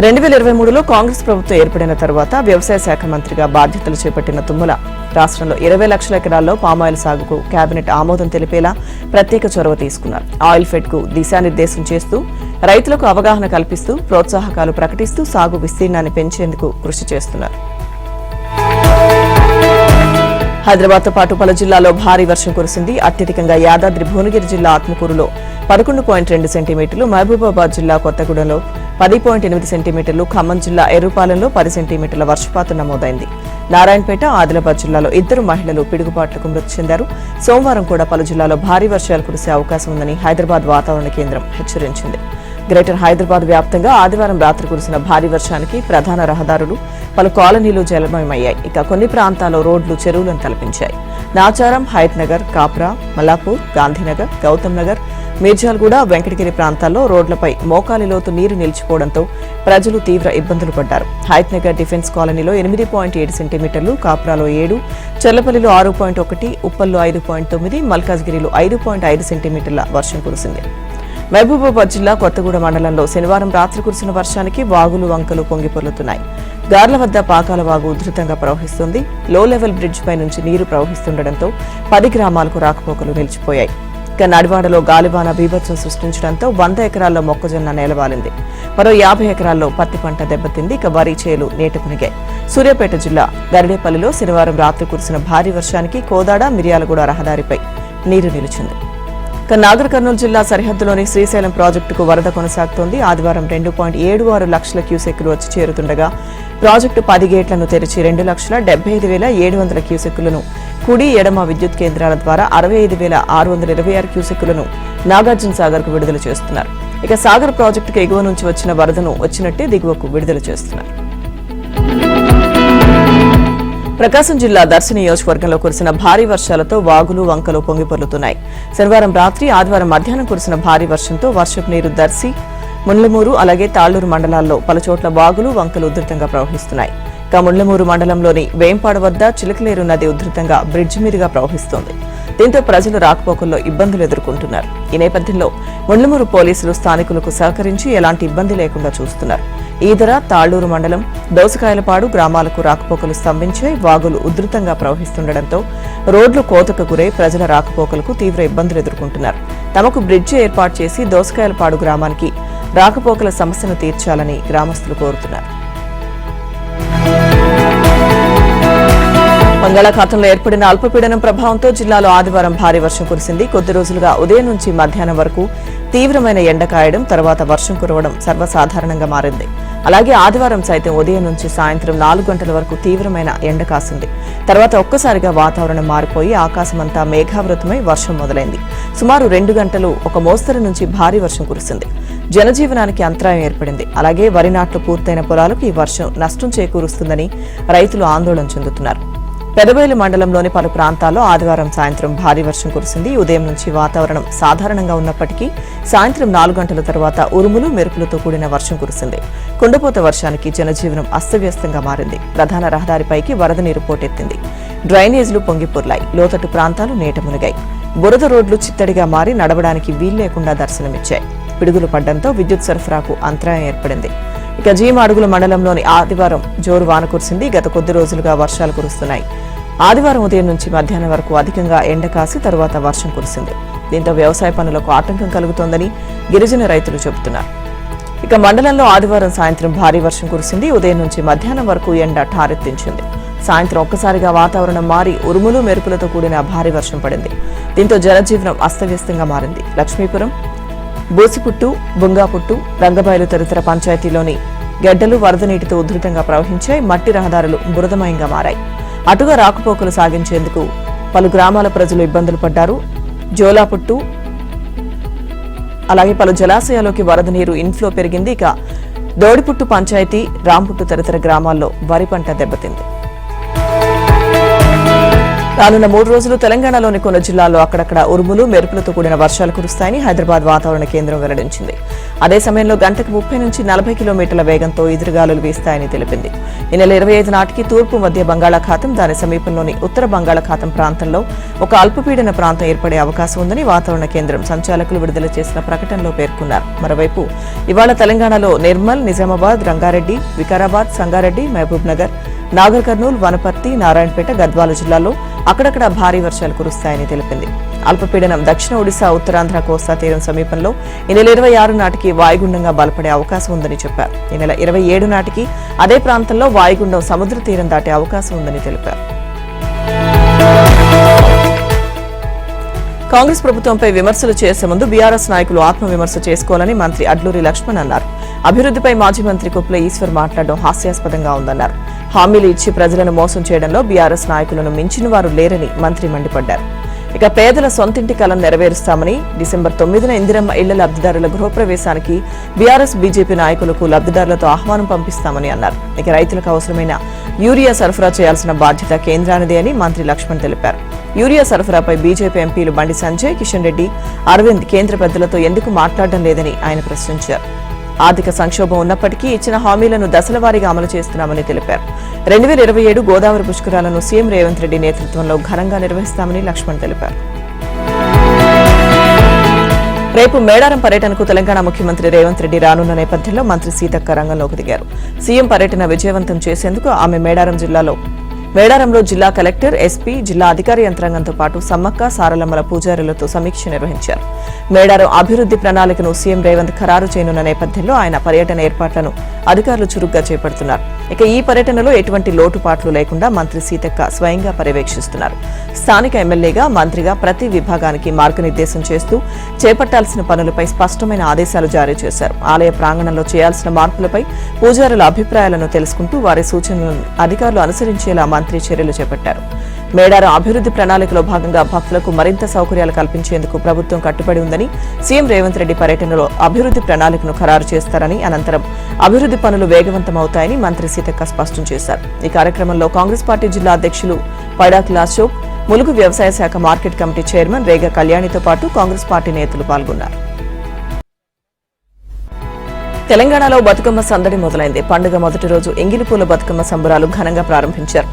[SPEAKER 1] 2023లో కాంగ్రెస్ ప్రభుత్వం ఏర్పడిన తర్వాత వ్యవసాయ శాఖ మంత్రిగా బాధ్యతలు చేపట్టిన తుమ్మల రాష్ట్రంలో 20 లక్షల ఎకరాల్లో పామాయిల్ సాగుకు కేబినెట్ ఆమోదం తెలిపేలా ప్రత్యేక చొరవ తీసుకున్నారు. ఆయిల్ ఫెడ్ కు దిశానిర్దేశం చేస్తూ, రైతులకు అవగాహన కల్పిస్తూ, ప్రోత్సాహకాలు ప్రకటిస్తూ సాగు విస్తీర్ణాన్ని పెంచేందుకు కృషి చేస్తున్నారు. హైదరాబాద్తో పాటు పలు జిల్లాల్లో భారీ వర్షం కురిసింది. అత్యధికంగా యాదాద్రి భువనగిరి జిల్లా ఆత్మకూరులో 11.2 సెంటీమీటర్లు, మహబూబాబాద్ జిల్లా కొత్తగూడెంలో 10.8 సెంటీమీటర్లు, ఖమ్మం జిల్లా ఎర్రుపాలెంలో 10 సెంటీమీటర్ల వర్షపాతం నమోదైంది. నారాయణపేట, ఆదిలాబాద్ జిల్లాలో 2 మహిళలు పిడుగుపాట్లకు మృతి చెందారు. సోమవారం కూడా పలు జిల్లాల్లో భారీ వర్షాలు కురిసే అవకాశం ఉందని హైదరాబాద్ వాతావరణ కేంద్రం హెచ్చరించింది. గ్రేటర్ హైదరాబాద్ వ్యాప్తంగా ఆదివారం రాత్రి కురిసిన భారీ వర్షానికి ప్రధాన రహదారులు, పలు కాలనీలు జలమయమయ్యాయి. ఇక కొన్ని ప్రాంతాల్లో రోడ్లు చెరువులను తలపించాయి. నాచారం, హయత్ నగర్, కాప్రా, మల్లాపూర్, గాంధీనగర్, గౌతమ్ నగర్, మీర్జాల్గూడ, వెంకటగిరి ప్రాంతాల్లో రోడ్లపై మోకాలి లోతు నీరు నిలిచిపోవడంతో ప్రజలు తీవ్ర ఇబ్బందులు పడ్డారు. హయత్ నగర్ డిఫెన్స్ కాలనీలో 8.7 సెంటీమీటర్లు, కాప్రాలో 7, చెర్లపల్లిలో 6.1, ఉప్పల్లో 5.9, మల్కాజ్గిరిలో 5.5 సెంటీమీటర్ల వర్షం కురిసింది. మహబూబాబాద్ జిల్లా కొత్తగూడ మండలంలో శనివారం రాత్రి కురిసిన వర్షానికి వాగులు, వంకలు పొంగిపొర్లుతున్నాయి. గార్ల వద్ద పాకాల వాగు ఉధృతంగా ప్రవహిస్తుంది. లో లెవెల్ బ్రిడ్జ్ పై నుంచి నీరు ప్రవహిస్తుండటంతో 10 గ్రామాలకు రాకపోకలు నిలిచిపోయాయి. ఇక నడివాడలో గాలివాన బీభత్సం సృష్టించడంతో 100 ఎకరాల్లో మొక్కజొన్న నేలవాలింది. మరో 50 ఎకరాల్లో పత్తి పంట దెబ్బతింది. ఇక వరి చేలు నీట మునిగాయి. సూర్యాపేట జిల్లా గరిడేపల్లిలో శనివారం రాత్రి కురిసిన భారీ వర్షానికి కోదాడ, మిర్యాలగూడ రహదారిపై నీరు నిలిచింది. ఇక నాగర్ కర్నూలు జిల్లా సరిహద్దులోని శ్రీశైలం ప్రాజెక్టుకు వరద కొనసాగుతోంది. ఆదివారం 2.76 లక్షల క్యూసెక్కులు వచ్చి చేరుతుండగా ప్రాజెక్టు 10 గేట్లను తెరిచి 2,75,700 క్యూసెక్కులను కుడి, ఎడమ విద్యుత్ కేంద్రాల ద్వారా 65,626 క్యూసెక్కులను నాగార్జున సాగర్ కు విడుదల చేస్తున్నారు. ఇక సాగర్ ప్రాజెక్టుకు ఎగువ నుంచి వచ్చిన వరదను వచ్చినట్టే దిగువకు విడుదల చేస్తున్నారు. ప్రకాశం జిల్లా దర్శి నియోజకవర్గంలో కురిసిన భారీ వర్షాలతో వాగులు, వంకలు పొంగిపొర్లుతున్నాయి. శనివారం రాత్రి, ఆదివారం మధ్యాహ్నం కురిసిన భారీ వర్షంతో వర్షపు నీరు దర్శి, ముండ్లమూరు, అలాగే తాళ్లూరు మండలాల్లో పలుచోట్ల వాగులు, వంకలు ఉధృతంగా ప్రవహిస్తున్నాయి. ఇక ముండ్లమూరు మండలంలోని వేంపాడు వద్ద చిలకలేరు నది ఉధృతంగా బ్రిడ్జి మీదుగా ప్రవహిస్తోంది. దీంతో ప్రజలు రాకపోకల్లో ఇబ్బందులు ఎదుర్కొంటున్నారు. ఈ నేపథ్యంలో ముండ్లమూరు పోలీసులు స్థానికులకు సహకరించి ఎలాంటి ఇబ్బంది లేకుండా చూస్తున్నారు. ఈదర, తాళ్లూరు మండలం దోసకాయలపాడు గ్రామాలకు రాకపోకలు స్తంభించాయి. వాగులు ఉధృతంగా ప్రవహిస్తుండటంతో రోడ్లు కోతకు గురై ప్రజల రాకపోకలకు తీవ్ర ఇబ్బందులు ఎదుర్కొంటున్నారు. తమకు బ్రిడ్జి ఏర్పాటు చేసి దోసకాయలపాడు గ్రామానికి రాకపోకల సమస్యను తీర్చాలని గ్రామస్తులు కోరుతున్నారు. బంగాళాఖాతంలో ఏర్పడిన అల్పపీడనం ప్రభావంతో జిల్లాలో ఆదివారం భారీ వర్షం కురిసింది. కొద్ది రోజులుగా ఉదయం నుంచి మధ్యాహ్నం వరకు తీవ్రమైన ఎండ కాయడం, తర్వాత వర్షం కురవడం సర్వసాధారణంగా మారింది. అలాగే ఆదివారం సైతం ఉదయం నుంచి సాయంత్రం 4 గంటల వరకు తీవ్రమైన ఎండ కాసింది. తర్వాత ఒక్కసారిగా వాతావరణం మారిపోయి ఆకాశమంతా మేఘావృతమై వర్షం మొదలైంది. సుమారు 2 గంటలు ఒక మోస్తరు నుంచి భారీ వర్షం కురిసింది. జనజీవనానికి అంతరాయం ఏర్పడింది. అలాగే వరి నాట్లు పూర్తయిన పొలాలకు ఈ వర్షం నష్టం చేకూరుస్తుందని రైతులు ఆందోళన చెందుతున్నారు. పెదబయలు మండలంలోని పలు ప్రాంతాల్లో ఆదివారం సాయంత్రం భారీ వర్షం కురిసింది. ఉదయం నుంచి వాతావరణం సాధారణంగా ఉన్నప్పటికీ సాయంత్రం 4 గంటల తర్వాత ఉరుములు, మెరుపులతో కూడిన వర్షం కురిసింది. కుండపోత వర్షానికి జనజీవనం అస్తవ్యస్తంగా మారింది. ప్రధాన రహదారిపైకి వరద నీరు పోటెత్తింది. డ్రైనేజీలు పొంగిపొర్లాయి. లోతట్టు ప్రాంతాలు నీట మునిగాయి. బురద రోడ్లు చిత్తడిగా మారి నడవడానికి వీల్లేకుండా దర్శనమిచ్చాయి. పిడుగులు పడ్డంతో విద్యుత్ సరఫరాకు అంతరాయం ఏర్పడింది. ఇక జీమాడుగుల మండలంలోని ఆదివారం జోరు వాన కురిసింది. గత కొద్ది రోజులుగా వర్షాలు కురుస్తున్నాయి. ఆదివారం ఉదయం నుంచి మధ్యాహ్నం వరకు అధికంగా ఎండ కాసి తరువాత వర్షం కురిసింది. దీంతో వ్యవసాయ పనులకు ఆటంకం కలుగుతోందని గిరిజన రైతులు చెబుతున్నారు. ఇక మండలంలో ఆదివారం సాయంత్రం భారీ వర్షం కురిసింది. ఉదయం నుంచి మధ్యాహ్నం వరకు ఎండ ఠారెత్తించింది. సాయంత్రం ఒక్కసారిగా వాతావరణం మారి ఉరుములు, మెరుపులతో కూడిన భారీ వర్షం పడింది. దీంతో జనజీవనం అస్తవ్యస్తంగా మారింది. లక్ష్మీపురం, బోసిపుట్టు, బుంగాపుట్టు, రంగబయలు తదితర పంచాయతీలోని గెడ్డలు వరద నీటితో ఉధృతంగా ప్రవహించాయి. మట్టి రహదారులు బురదమయంగా మారాయి. అటుగా రాకపోకలు సాగించేందుకు పలు గ్రామాల ప్రజలు ఇబ్బందులు పడ్డారు. జోలాపుట్టు, అలాగే పలు జలాశయాల్లోకి వరద నీరు ఇన్ఫ్లో పెరిగింది. ఇక దోడిపుట్టు పంచాయతీ, రాంపుట్టు తదితర గ్రామాల్లో వరి పంట దెబ్బతింది. రానున్న 3 రోజులు తెలంగాణలోని కొన్ని జిల్లాల్లో అక్కడక్కడ ఉరుములు, మెరుపులతో కూడిన వర్షాలు కురుస్తాయని హైదరాబాద్ వాతావరణ కేంద్రం వెల్లడించింది. అదే సమయంలో గంటకు 30 నుంచి 40 కిలోమీటర్ల వేగంతో ఎదురుగాలులు వీస్తాయని తెలిపింది. ఈ నెల 25 నాటికి తూర్పు మధ్య బంగాళాఖాతం, దాని సమీపంలోని ఉత్తర బంగాళాఖాతం ప్రాంతంలో ఒక అల్పపీడన ప్రాంతం ఏర్పడే అవకాశం ఉందని వాతావరణ కేంద్రం సంచాలకులు విడుదల చేసిన ప్రకటనలో పేర్కొన్నారు. మరోవైపు ఇవాళ తెలంగాణలో నిర్మల్, నిజామాబాద్, రంగారెడ్డి, వికారాబాద్, సంగారెడ్డి, మహబూబ్ నగర్, నాగర్ కర్నూల్, వనపర్తి, నారాయణపేట, గద్వాల జిల్లాల్లో అక్కడక్కడ భారీ వర్షాలు కురుస్తాయని తెలిపింది. అల్పపీడనం దక్షిణ ఒడిశా, ఉత్తరాంధ్ర కోస్తా తీరం సమీపంలో ఈ నెల 26 నాటికి వాయుగుండంగా బలపడే అవకాశం ఉందని చెప్పారు. ఈ నెల 27 నాటికి అదే ప్రాంతంలో వాయుగుండం సముద్ర తీరం దాటే అవకాశం ఉందని తెలిపారు. కాంగ్రెస్ ప్రభుత్వంపై విమర్శలు చేసే ముందు బీఆర్ఎస్ నాయకులు ఆత్మవిమర్శ చేసుకోవాలని మంత్రి అడ్లూరి లక్ష్మణ్ అన్నారు. అభివృద్ధిపై మాజీ మంత్రి కుప్ల ఈశ్వర్ మాట్లాడడం హాస్యాస్పదంగా ఉందన్నారు. హామీలు ఇచ్చి ప్రజలను మోసం చేయడంలో బీఆర్ఎస్ నాయకులను మించిన వారు లేరని మంత్రి మండిపడ్డారు. ఇక పేదల సొంతింటి కలను నెరవేరుస్తామని డిసెంబర్ 9న ఇందిరమ్మ ఇళ్ల లబ్ధిదారుల గృహప్రవేశానికి బీఆర్ఎస్ బీజేపీ నాయకులకు లబ్ధిదారులతో ఆహ్వానం పంపిస్తామని అన్నారు. ఇక రైతులకు అవసరమైన యూరియా సరఫరా చేయాల్సిన బాధ్యత కేంద్రానిదే అని మంత్రి లక్ష్మణ్ తెలిపారు. యూరియా సరఫరాపై బీజేపీ ఎంపీలు బండి సంజయ్, కిషన్ రెడ్డి, అరవింద్ కేంద్ర పెద్దలతో ఎందుకు మాట్లాడడం లేదని ఆయన ప్రశ్నించారు. ఆర్థిక సంక్షోభం ఉన్నప్పటికీ ఇచ్చిన హామీలను దశలవారీగా అమలు చేస్తున్నామని తెలిపారు. 2027 గోదావరి పుష్కరాలను సీఎం రేవంత్ రెడ్డి నేతృత్వంలో ఘనంగా నిర్వహిస్తామని లక్ష్మణ్ తెలిపారు. రేపు మేడారం పర్యటనకు తెలంగాణ ముఖ్యమంత్రి రేవంత్ రెడ్డి రానున్న నేపథ్యంలో మంత్రి సీతక్క రంగంలోకి దిగారు. సీఎం పర్యటన విజయవంతం చేసేందుకు ఆమె మేడారంలో జిల్లా కలెక్టర్, ఎస్పీ, జిల్లా అధికార యంత్రాంగంతో పాటు సమ్మక్క, సారలమ్మల పూజారులతో సమీక్ష నిర్వహించారు. మేడారం అభివృద్ధి ప్రణాళికను సీఎం రేవంత్ ఖరారు చేయనున్న నేపథ్యంలో ఆయన పర్యటన ఏర్పాట్లను అధికారులు చురుగ్గా చేపడుతున్నారు. ఇక ఈ పర్యటనలో ఎటువంటి లోటుపాట్లు లేకుండా మంత్రి సీతక్క స్వయంగా పర్యవేక్షిస్తున్నారు. స్థానిక ఎమ్మెల్యేగా, మంత్రిగా ప్రతి విభాగానికి మార్గనిర్దేశం చేస్తూ చేపట్టాల్సిన పనులపై స్పష్టమైన ఆదేశాలు జారీ చేశారు. ఆలయ ప్రాంగణంలో చేయాల్సిన మార్పులపై పూజారుల అభిప్రాయాలను తెలుసుకుంటూ వారి సూచనలను అధికారులు అనుసరించేలా మంత్రి చర్యలు చేపట్టారు. మేడారం అభివృద్ధి ప్రణాళికలో భాగంగా భక్తులకు మరింత సౌకర్యాలు కల్పించేందుకు ప్రభుత్వం కట్టుబడి ఉందని, సీఎం రేవంత్ రెడ్డి పర్యటనలో అభివృద్ధి ప్రణాళికను ఖరారు చేస్తారని, అనంతరం అభివృద్ధి పనులు వేగవంతమవుతాయని మంత్రి సీతక్క స్పష్టం చేశారు. ఈ కార్యక్రమంలో కాంగ్రెస్ పార్టీ జిల్లా అధ్యక్షులు పైడాకుల అశోక్, ములుగు వ్యవసాయ శాఖ మార్కెట్ కమిటీ చైర్మన్ రేగ కళ్యాణితో పాటు కాంగ్రెస్ పార్టీ నేతలు పాల్గొన్నారు. తెలంగాణలో బతుకమ్మ సందడి మొదలైంది. పండుగ మొదటి రోజు ఎంగిలిపూల బతుకమ్మ సంబరాలు ఘనంగా ప్రారంభించారు.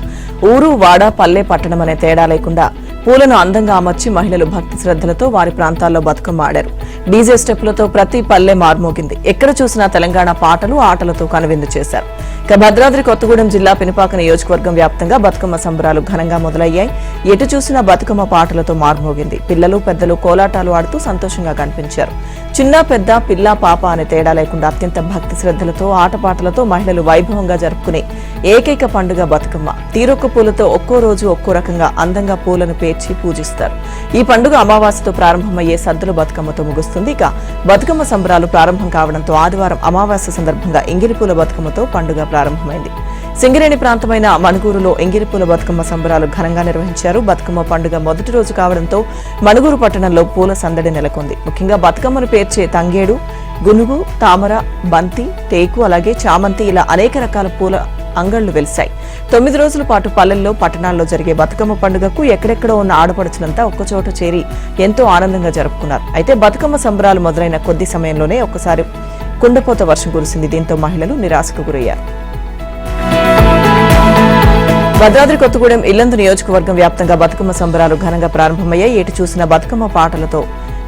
[SPEAKER 1] ఊరు, వాడ, పల్లె, పట్టణం అనే తేడా లేకుండా పూలను అందంగా అమర్చి మహిళలు భక్తి శ్రద్ధలతో వారి ప్రాంతాల్లో బతుకమ్మ ఆడారు. డీజే స్టెప్పులతో ప్రతి పల్లె మార్మోగింది. ఎక్కడ చూసినా తెలంగాణ పాటలు, ఆటలతో కనువిందు చేశారు. ఇక భద్రాద్రి కొత్తగూడెం జిల్లా పినపాక నియోజకవర్గం వ్యాప్తంగా బతుకమ్మ సంబరాలు ఘనంగా మొదలయ్యాయి. ఎటు చూసినా బతుకమ్మ పాటలతో మార్మోగింది. పిల్లలు, పెద్దలు కోలాటాలు ఆడుతూ సంతోషంగా కనిపించారు. చిన్న, పెద్ద, పిల్ల, పాప అనే తేడా లేకుండా అత్యంత భక్తి శ్రద్ధలతో, ఆటపాటలతో మహిళలు వైభవంగా జరుపుకునే ఏకైక పండుగ బతుకమ్మ. తీరొక్క పూలతో ఒక్కో రోజు ఒక్కో రకంగా అందంగా పూలను పేర్చి పూజిస్తారు. ఈ పండుగ అమావాస్యతో ప్రారంభమయ్యే సద్దుల బతుకమ్మతో ముగుస్తుంది. ఇక బతుకమ్మ సంబరాలు ప్రారంభం కావడంతో ఆదివారం అమావాస్య సందర్భంగా ఎంగిలిపూల బతుకమ్మతో పండుగ ప్రారంభమైంది. సింగరేణి ప్రాంతమైన మణుగూరులో ఎంగిలిపూల బతుకమ్మ సంబరాలు ఘనంగా నిర్వహించారు. బతుకమ్మ పండుగ మొదటి రోజు కావడంతో మణుగూరు పట్టణంలో పూల సందడి నెలకొంది. ముఖ్యంగా బతుకమ్మను పేర్చే తంగేడు, గునుగు, తామర, బంతి, టేకు, అలాగే చామంతి ఇలా అనేక రకాల పూల అంగళ్లు వెలిశాయి. 9 రోజుల పాటు పల్లెల్లో, పట్టణాల్లో జరిగే బతుకమ్మ పండుగకు ఎక్కడెక్కడో ఉన్న ఆడపడుచులంతా ఒక్కచోట చేరి ఎంతో ఆనందంగా జరుపుకున్నారు. అయితే బతుకమ్మ సంబరాలు మొదలైన కొద్ది సమయంలోనే ఒక్కసారి కుండపోత వర్షం కురిసింది. దీంతో మహిళలు నిరాశకు గురయ్యారు. భద్రాద్రి కొత్తగూడెం ఇల్లందు నియోజకవర్గం వ్యాప్తంగా బతుకమ్మ సంబరాలు ఘనంగా ప్రారంభమయ్యాయి. ఎటు చూసిన బతుకమ్మ పాటలతో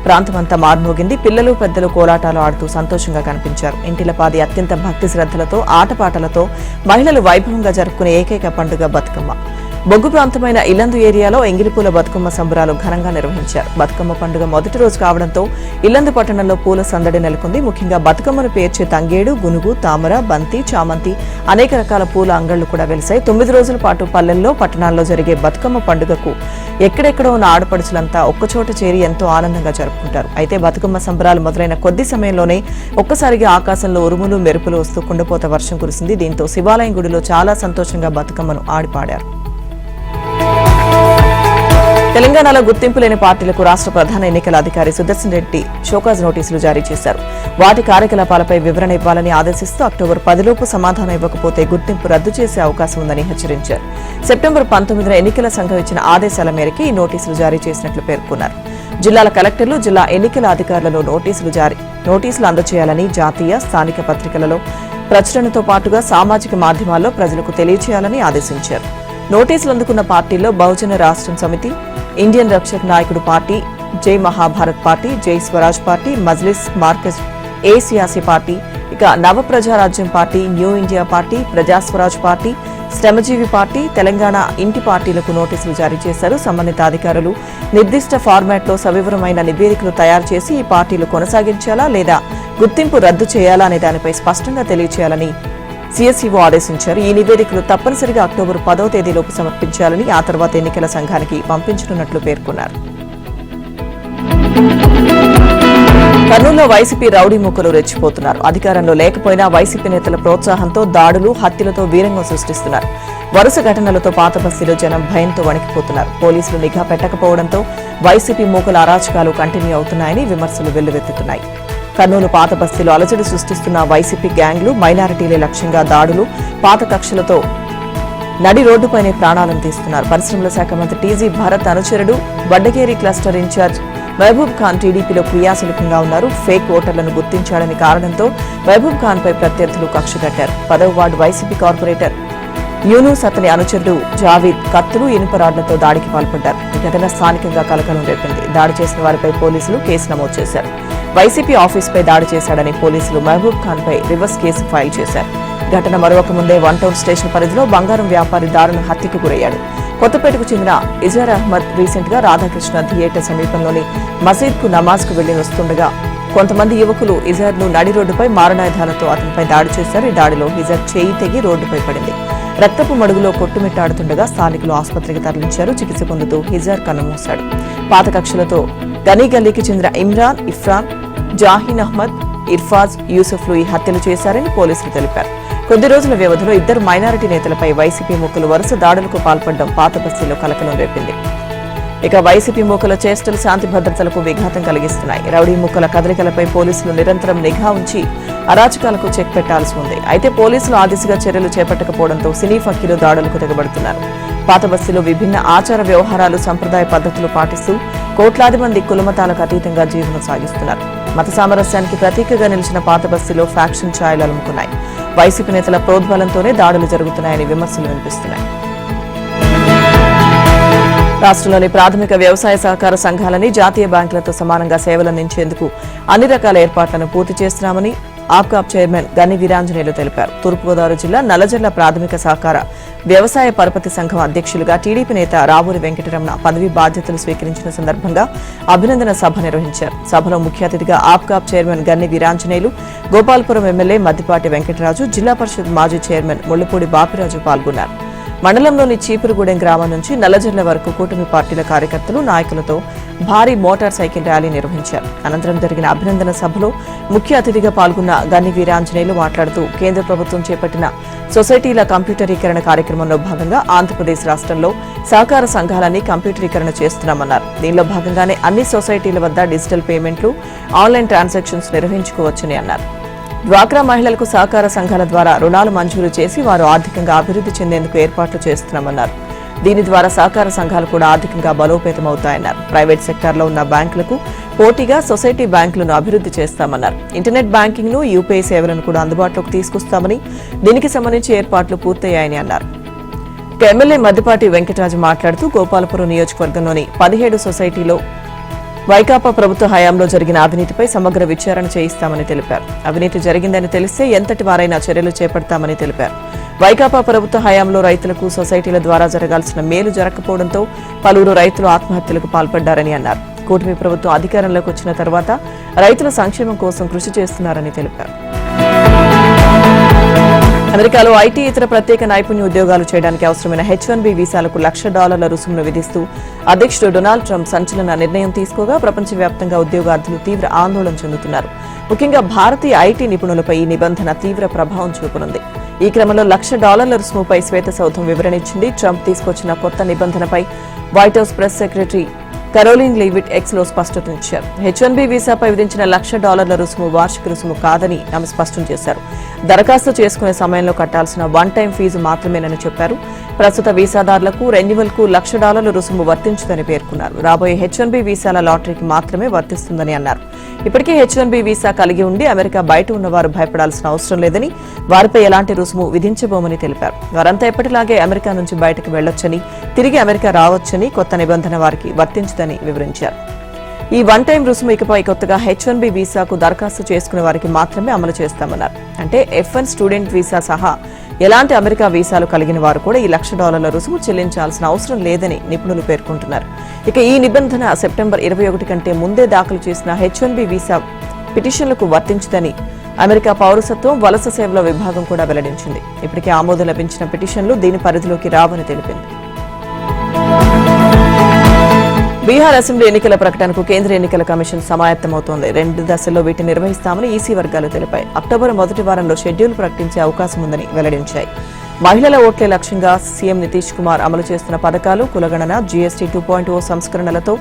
[SPEAKER 1] ప్రాంతమంతా మార్మోగింది. పిల్లలు, పెద్దలు కోలాటాలు ఆడుతూ సంతోషంగా కనిపించారు. ఇంటిలపాది అత్యంత భక్తి శ్రద్ధలతో, ఆటపాటలతో మహిళలు వైభవంగా జరుపుకునే ఏకైక పండుగ బతుకమ్మ. బొగ్గు ప్రాంతమైన ఇల్లందు ఏరియాలో ఎంగిలిపూల బతుకమ్మ సంబరాలు ఘనంగా నిర్వహించారు. బతుకమ్మ పండుగ మొదటి రోజు కావడంతో ఇల్లందు పట్టణంలో పూల సందడి నెలకొంది. ముఖ్యంగా బతుకమ్మను పేర్చే తంగేడు, గునుగు, తామర, బంతి, చామంతి అనేక రకాల పూల అంగళ్లు కూడా వెలిశాయి. 9 రోజుల పాటు పల్లెల్లో, పట్టణాల్లో జరిగే బతుకమ్మ పండుగకు ఎక్కడెక్కడో ఉన్న ఆడపడుచులంతా ఒక్కచోట చేరి ఎంతో ఆనందంగా జరుపుకుంటారు. అయితే బతుకమ్మ సంబరాలు మొదలైన కొద్ది సమయంలోనే ఒక్కసారిగా ఆకాశంలో ఉరుములు, మెరుపులు వస్తూ కుండపోత వర్షం కురిసింది. దీంతో శివాలయం గుడిలో చాలా సంతోషంగా బతుకమ్మను ఆడిపాడారు. తెలంగాణలో గుర్తింపు లేని పార్టీలకు రాష్ట్ర ప్రధాన ఎన్నికల అధికారి సుదర్శన్ రెడ్డి షోకాజ్ నోటీసులు జారీ చేశారు. వాటి కార్యకలాపాలపై వివరణ ఇవ్వాలని ఆదేశిస్తూ అక్టోబర్ 10లోపు సమాధానం ఇవ్వకపోతే గుర్తింపు రద్దు చేసే అవకాశం ఉందని హెచ్చరించారు. సెప్టెంబర్ 19న ఎన్నికల సంఘం ఇచ్చిన ఆదేశాల మేరకు ఈ నోటీసులు జారీ చేసినట్లు పేర్కొన్నారు. జిల్లాల కలెక్టర్లు, జిల్లా ఎన్నికల అధికారులను నోటీసులు అందజేయాలని, జాతీయ, స్థానిక పత్రికలలో ప్రచురణతో పాటుగా సామాజిక మాధ్యమాల్లో ప్రజలకు తెలియజేయాలని ఆదేశించారు. నోటీసులు అందుకున్న పార్టీల్లో బహుజన రాష్ట్రం సమితి, ఇండియన్ రక్షక్ నాయకుడు పార్టీ, జై Mahabharat party, Jai Swaraj party, Majlis, Markaz e Siyasi party, ఇక Nava Prajarajyam party, new India party, Prajaswaraj party, Shramajeevi party, Telangana Inti పార్టీలకు నోటీసులు జారీ చేశారు. సంబంధిత అధికారులు నిర్దిష్ట ఫార్మాట్లో సవివరమైన నివేదికలు తయారు చేసి ఈ పార్టీలు కొనసాగించాలా లేదా గుర్తింపు రద్దు చేయాలా అనే దానిపై స్పష్టంగా తెలియజేయాలని సిఎస్ఈఓ ఆదేశించారు. ఈ నివేదికలు తప్పనిసరిగా అక్టోబర్ 10వ తేదీలోపు సమర్పించాలని, ఆ తర్వాత ఎన్నికల సంఘానికి పంపించనున్నట్లు పేర్కొన్నారు. కర్నూలులో వైసీపీ రౌడీ మూకలు రెచ్చిపోతున్నారు. అధికారంలో లేకపోయినా వైసీపీ నేతల ప్రోత్సాహంతో దాడులు, హత్యలతో వీరంగం సృష్టిస్తున్నారు. వరుస ఘటనలతో పాత బస్తీలో జనం భయంతో వణికిపోతున్నారు. పోలీసులు నిఘా పెట్టకపోవడంతో వైసీపీ మూకల అరాచకాలు కంటిన్యూ అవుతున్నాయని విమర్శలు వెల్లువెత్తుతున్నాయి. కర్నూలు పాత బస్తీలో అలజడి సృష్టిస్తున్న వైసీపీ గ్యాంగ్లు, మైనారిటీలే లక్ష్యంగా దాడులు, పాత కక్షలతో నడి రోడ్డుపైనే ప్రాణాలను తీస్తున్నారు. పరిశ్రమల శాఖ మంత్రి టీజీ భరత్ అనుచరుడు వడ్డగేరి క్లస్టర్ ఇన్ఛార్జ్ మహబూబ్ ఖాన్ టీడీపీలో క్రియాశీలకంగా ఉన్నారు. ఫేక్ ఓటర్లను గుర్తించాడని కారణంతో మహబూబ్ ఖాన్ పై ప్రత్యర్థులు కక్ష కట్టారు. 10వ వార్డు వైసీపీ కార్పొరేటర్ యూనూస్ అతని అనుచరుడు జావీద్ కత్తులు, ఇనుప రాడ్లతో దాడికి పాల్పడ్డారు. ఈ ఘటన స్థానికంగా కలకలం రేపింది. దాడి చేసిన వారిపై పోలీసులు కేసు నమోదు చేశారు. వైసీపీ ఆఫీసుపై దాడి చేశాడని పోలీసులు మహబూబ్ ఖాన్ పై రివర్స్ కేసు ఫైల్ చేశారు. ఘటన మరొక ముందే వన్ టౌన్ స్టేషన్ పరిధిలో బంగారం వ్యాపారి దారుణ హత్యకు గురయ్యాడు. కొత్తపేటకు చెందిన ఇజార్ అహ్మద్ రీసెంట్ గా రాధాకృష్ణ థియేటర్ సమీపంలోని మసీద్ కు నమాజ్ కు వెళ్లి వస్తుండగా కొంతమంది యువకులు ఇజార్ ను నడి రోడ్డుపై మారణాయుధాలతో అతనిపై దాడి చేశారు. ఈ దాడిలో ఇజార్ చేయి తెగి రోడ్డుపై పడింది. రక్తపు మడుగులో కొట్టుమిట్టాడుతుండగా స్థానికులు ఆసుపత్రికి తరలించారు. చికిత్స పొందుతూ హిజార్ కన్నుమూశాడు. పాత కక్షలతో గనీ గల్లీకి చెందిన ఇమ్రాన్, ఇఫ్రాన్, జాహీన్ అహ్మద్, ఇర్ఫాజ్, యూసుఫ్లు ఈ హత్యలు చేశారని పోలీసులు తెలిపారు. కొద్ది రోజుల వ్యవధిలో ఇద్దరు మైనారిటీ నేతలపై వైసీపీ మూకలు వరుస దాడులకు పాల్పడడం పాత బస్తీలో కలకలం రేపింది. ఇక వైసీపీ మూకల చేష్టలు శాంతి భద్రతలకు విఘాతం కలిగిస్తున్నాయి. రౌడీ మూకల కదలికలపై పోలీసులు నిరంతరం నిఘా ఉంచి అరాచకాలకు చెక్ పెట్టాల్సి ఉంది. అయితే పోలీసులు ఆ దిశగా చర్యలు చేపట్టకపోవడంతో సినీ ఫక్కీలు దాడులకు తెగబడుతున్నారు. పాత బస్తీలో విభిన్న ఆచార వ్యవహారాలు, సంప్రదాయ పద్ధతులు పాటిస్తూ కోట్లాది మంది కులమతాలకు అతీతంగా జీవనం సాగిస్తున్నారు. మత సామరస్యానికి ప్రతీకగా నిలిచిన పాత బస్తీలో ఫ్యాక్షన్ ఛాయలు అలుముకున్నాయి. వైసీపీ నేతల ప్రోద్బలంతోనే దాడులు జరుగుతున్నాయని విమర్శలు వినిపిస్తున్నాయి. రాష్ట్రంలోని ప్రాథమిక వ్యవసాయ సహకార సంఘాలని జాతీయ బ్యాంకులతో సమానంగా సేవలందించేందుకు అన్ని రకాల ఏర్పాట్లను పూర్తి చేస్తున్నామని ఆప్కాబ్ చైర్మన్ గన్ని వీరాంజనేయులు తెలిపారు. తూర్పుగోదావరి జిల్లా నల్లజర్ల ప్రాథమిక సహకార వ్యవసాయ పరపతి సంఘం అధ్యక్షులుగా టీడీపీ నేత రావూరి వెంకటరమణ పదవి బాధ్యతలు స్వీకరించిన సందర్భంగా అభినందన సభ నిర్వహించారు. సభలో ముఖ్య అతిథిగా ఆప్కాబ్ చైర్మన్ గన్ని వీరాంజనేయులు, గోపాల్పురం ఎమ్మెల్యే మద్దిపాటి వెంకటరాజు, జిల్లా పరిషత్ మాజీ చైర్మన్ ముళ్లపూడి బాపిరాజు పాల్గొన్నారు. మండలంలోని చీపురుగూడెం గ్రామం నుంచి నల్లజర్ల వరకు కూటమి పార్టీల కార్యకర్తలు, నాయకులతో భారీ మోటార్ సైకిల్ ర్యాలీ నిర్వహించారు. అనంతరం జరిగిన అభినందన సభలో ముఖ్య అతిథిగా పాల్గొన్న గన్ని వీరాంజనేయులు మాట్లాడుతూ కేంద్ర ప్రభుత్వం చేపట్టిన సొసైటీల కంప్యూటరీకరణ కార్యక్రమంలో భాగంగా ఆంధ్రప్రదేశ్ రాష్ట్రంలో సహకార సంఘాలన్నీ కంప్యూటరీకరణ చేస్తున్నామన్నారు. దీనిలో భాగంగానే అన్ని సొసైటీల వద్ద డిజిటల్ పేమెంట్లు, ఆన్లైన్ ట్రాన్సాక్షన్స్ నిర్వహించుకోవచ్చని అన్నారు. డ్వాక్రా మహిళలకు సహకార సంఘాల ద్వారా రుణాలు మంజూరు చేసి వారు ఆర్థికంగా అభివృద్ధి చెందేందుకు ఏర్పాట్లు చేస్తున్నామన్నారు. దీని ద్వారా సహకార సంఘాలు కూడా ఆర్థికంగా బలోపేతమవుతాయన్నారు. ప్రైవేట్ సెక్టార్లో ఉన్న బ్యాంకులకు పోటీగా సొసైటీ బ్యాంకులను అభివృద్ధి చేస్తామన్నారు. ఇంటర్నెట్ బ్యాంకింగ్ ను, యూపీఐ సేవలను కూడా అందుబాటులోకి తీసుకొస్తామని, దీనికి సంబంధించి ఏర్పాట్లు పూర్తయ్యాయని అన్నారు. ఎమ్మెల్యే మద్దిపాటి వెంకటరాజు మాట్లాడుతూ గోపాలపురం నియోజకవర్గంలోని 17 సొసైటీలో వైకాపా ప్రభుత్వ హయాంలో జరిగిన అవినీతిపై సమగ్ర విచారణ చేయిస్తామని తెలిపారు. అవినీతి జరిగిందని తెలిస్తే ఎంతటి వారైనా చర్యలు చేపడతామని తెలిపారు. వైకాపా ప్రభుత్వ హయాంలో రైతులకు సొసైటీల ద్వారా జరగాల్సిన మేలు జరగకపోవడంతో పలువురు రైతులు ఆత్మహత్యలకు పాల్పడ్డారని అన్నారు. కూటమి ప్రభుత్వం అధికారంలోకి వచ్చిన తర్వాత రైతుల సంక్షేమం కోసం కృషి చేస్తున్నారని తెలిపారు. అమెరికాలో ఐటీ ఇతర ప్రత్యేక నైపుణ్య ఉద్యోగాలు చేయడానికి అవసరమైన H-1B వీసాలకు $1,00,000 రుసుమును విధిస్తూ అధ్యక్షుడు డొనాల్డ్ ట్రంప్ సంచలన నిర్ణయం తీసుకోగా ప్రపంచవ్యాప్తంగా ఉద్యోగార్థులు తీవ్ర ఆందోళన చెందుతున్నారు. ముఖ్యంగా భారతీయ ఐటీ నిపుణులపై ఈ నిబంధన తీవ్ర ప్రభావం చూపనుంది. ఈ క్రమంలో $1,00,000 రుసుముపై శ్వేతసౌధం వివరణ ఇచ్చింది. ట్రంప్ తీసుకొచ్చిన కొత్త నిబంధనపై White House press secretary Karoline Leavitt X లో స్పష్టతనిచ్చారు. H-1B వీసాపై విధించిన $1,00,000 రుసుము వార్షిక రుసుము కాదని ఆమె స్పష్టం చేశారు. దరఖాస్తు చేసుకునే సమయంలో కట్టాల్సిన వన్ టైం ఫీజు మాత్రమేనని చెప్పారు. ప్రస్తుత వీసాదారులకు రెన్యువల్ కు $1,00,000 రుసుము వర్తించదని పేర్కొన్నారు. రాబోయే H-1B వీసాల లాటరీకి మాత్రమే వర్తిస్తుందని అన్నారు. ఇప్పటికే H-1B వీసా కలిగి ఉండి అమెరికా బయట ఉన్నవారు భయపడాల్సిన అవసరం లేదని, వారిపై ఎలాంటి రుసుము విధించబోమని తెలిపారు. వారంతా ఎప్పటిలాగే అమెరికా నుంచి బయటకు వెళ్లొచ్చని, తిరిగి అమెరికా రావచ్చని, కొత్త నిబంధన వారికి వర్తించదని వివరించారు. ఈ వన్ టైం రుసుము ఇకపై కొత్తగా H-1B వీసాకు దరఖాస్తు చేసుకునే వారికి మాత్రమే అమలు చేస్తామన్నారు. అంటే F1 స్టూడెంట్ వీసా సహా ఎలాంటి అమెరికా వీసాలు కలిగిన వారు కూడా ఈ $1,00,000 రుసుము చెల్లించాల్సిన అవసరం లేదని నిపుణులు పేర్కొంటున్నారు. ఇక ఈ నిబంధన సెప్టెంబర్ 21 కంటే ముందే దాఖలు చేసిన H-1B వీసా పిటిషన్లకు వర్తించదని అమెరికా పౌరసత్వం, వలస సేవల విభాగం కూడా వెల్లడించింది. ఇప్పటికే ఆమోదం లభించిన పిటిషన్లు దీని పరిధిలోకి రావని తెలిపింది. బీహార్ అసెంబ్లీ ఎన్నికల ప్రకటనకు కేంద్ర ఎన్నికల కమిషన్ సమాయత్తమవుతోంది. 2 దశల్లో వీటిని నిర్వహిస్తామని ఈసీ వర్గాలు తెలిపాయి. అక్టోబర్ మొదటి వారంలో షెడ్యూల్ ప్రకటించే అవకాశం ఉందని వెల్లడించాయి. మహిళల ఓట్లే లక్ష్యంగా సీఎం నితీష్ కుమార్ అమలు చేస్తున్న పథకాలు, కులగణన, జీఎస్టీ 2.0 సంస్కరణలతో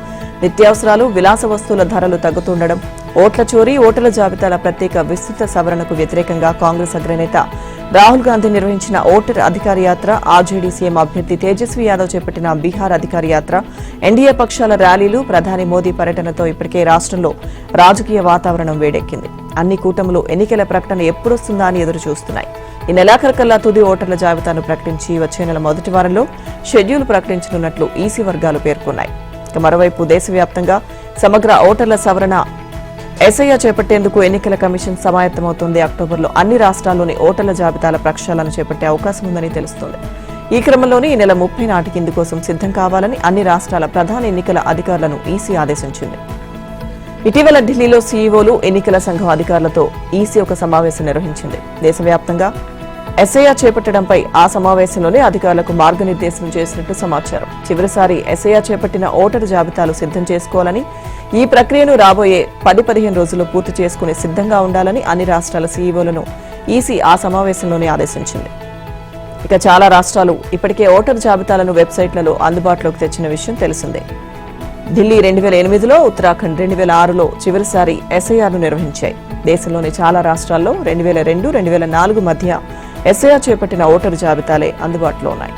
[SPEAKER 1] నిత్యావసరాలు, విలాస వస్తువుల ధరలు తగ్గుతుండడం, ఓట్ల చోరీ, ఓటర్ల జాబితాల ప్రత్యేక విస్తృత సవరణకు వ్యతిరేకంగా కాంగ్రెస్ అగ్రనేత రాహుల్ గాంధీ నిర్వహించిన ఓటర్ అధికార యాత్ర, ఆర్జేడీ సీఎం అభ్యర్థి తేజస్వీ యాదవ్ చేపట్టిన బీహార్ అధికార యాత్ర, ఎన్డీఏ పక్షాల ర్యాలీలు, ప్రధాని మోదీ పర్యటనతో ఇప్పటికే రాష్ట్రంలో రాజకీయ వాతావరణం వేడెక్కింది. అన్ని కూటములు ఎన్నికల ప్రకటన ఎప్పుడొస్తుందా అని ఎదురు చూస్తున్నాయి. ఈ నెలాఖరుకల్లా తుది ఓటర్ల జాబితాను ప్రకటించి వచ్చే నెల మొదటి వారంలో షెడ్యూల్ ప్రకటించనున్నట్లు ఈసీ వర్గాలు పేర్కొన్నాయి. మరోవైపు దేశవ్యాప్తంగా సమగ్ర ఓటర్ల సవరణ ఎస్ఐఆర్ చేపట్టేందుకు ఎన్నికల కమిషన్ సమాయత్తమవుతోంది. అక్టోబర్లో అన్ని రాష్ట్రాల్లోని ఓటర్ల జాబితాల ప్రక్షాళన చేపట్టే అవకాశం ఉందని తెలుస్తోంది. ఈ క్రమంలోనే ఈ నెల 30 నాటికి ఇందుకోసం సిద్ధం కావాలని అన్ని రాష్ట్రాల ప్రధాన ఎన్నికల అధికారులను ఈసీ ఆదేశించింది. ఇటీవల ఢిల్లీలో సీఈఓలు, ఎన్నికల సంఘం అధికారులతో ఈసీ ఒక సమావేశం నిర్వహించింది. దేశవ్యాప్తంగా ఎస్ఐఆర్ చేపట్టడంపై ఆ సమావేశంలోనే అధికారులకు మార్గనిర్దేశం చేసినట్టు సమాచారం. చివరిసారి ఎస్ఐఆర్ చేపట్టిన ఓటరు జాబితాలు సిద్ధం చేసుకోవాలని, ఈ ప్రక్రియను రాబోయే 10-15 రోజుల్లో పూర్తి చేసుకుని సిద్ధంగా ఉండాలని అన్ని రాష్ట్రాల సీఈఓలను ఈసీ ఆ సమావేశంలోనే ఆదేశించింది. ఇక చాలా రాష్ట్రాలు ఇప్పటికే ఓటరు జాబితాలను వెబ్సైట్లలో అందుబాటులోకి తెచ్చిన విషయం తెలిసిందే. ఢిల్లీ 2008లో, ఉత్తరాఖండ్ 2006లో చివరిసారి ఎస్ఐఆర్ను నిర్వహించాయి. దేశంలోని చాలా రాష్ట్రాల్లో 2002, 2004 మధ్య ఎస్ఐఆర్ చేపట్టిన ఓటరు జాబితాలే అందుబాటులో ఉన్నాయి.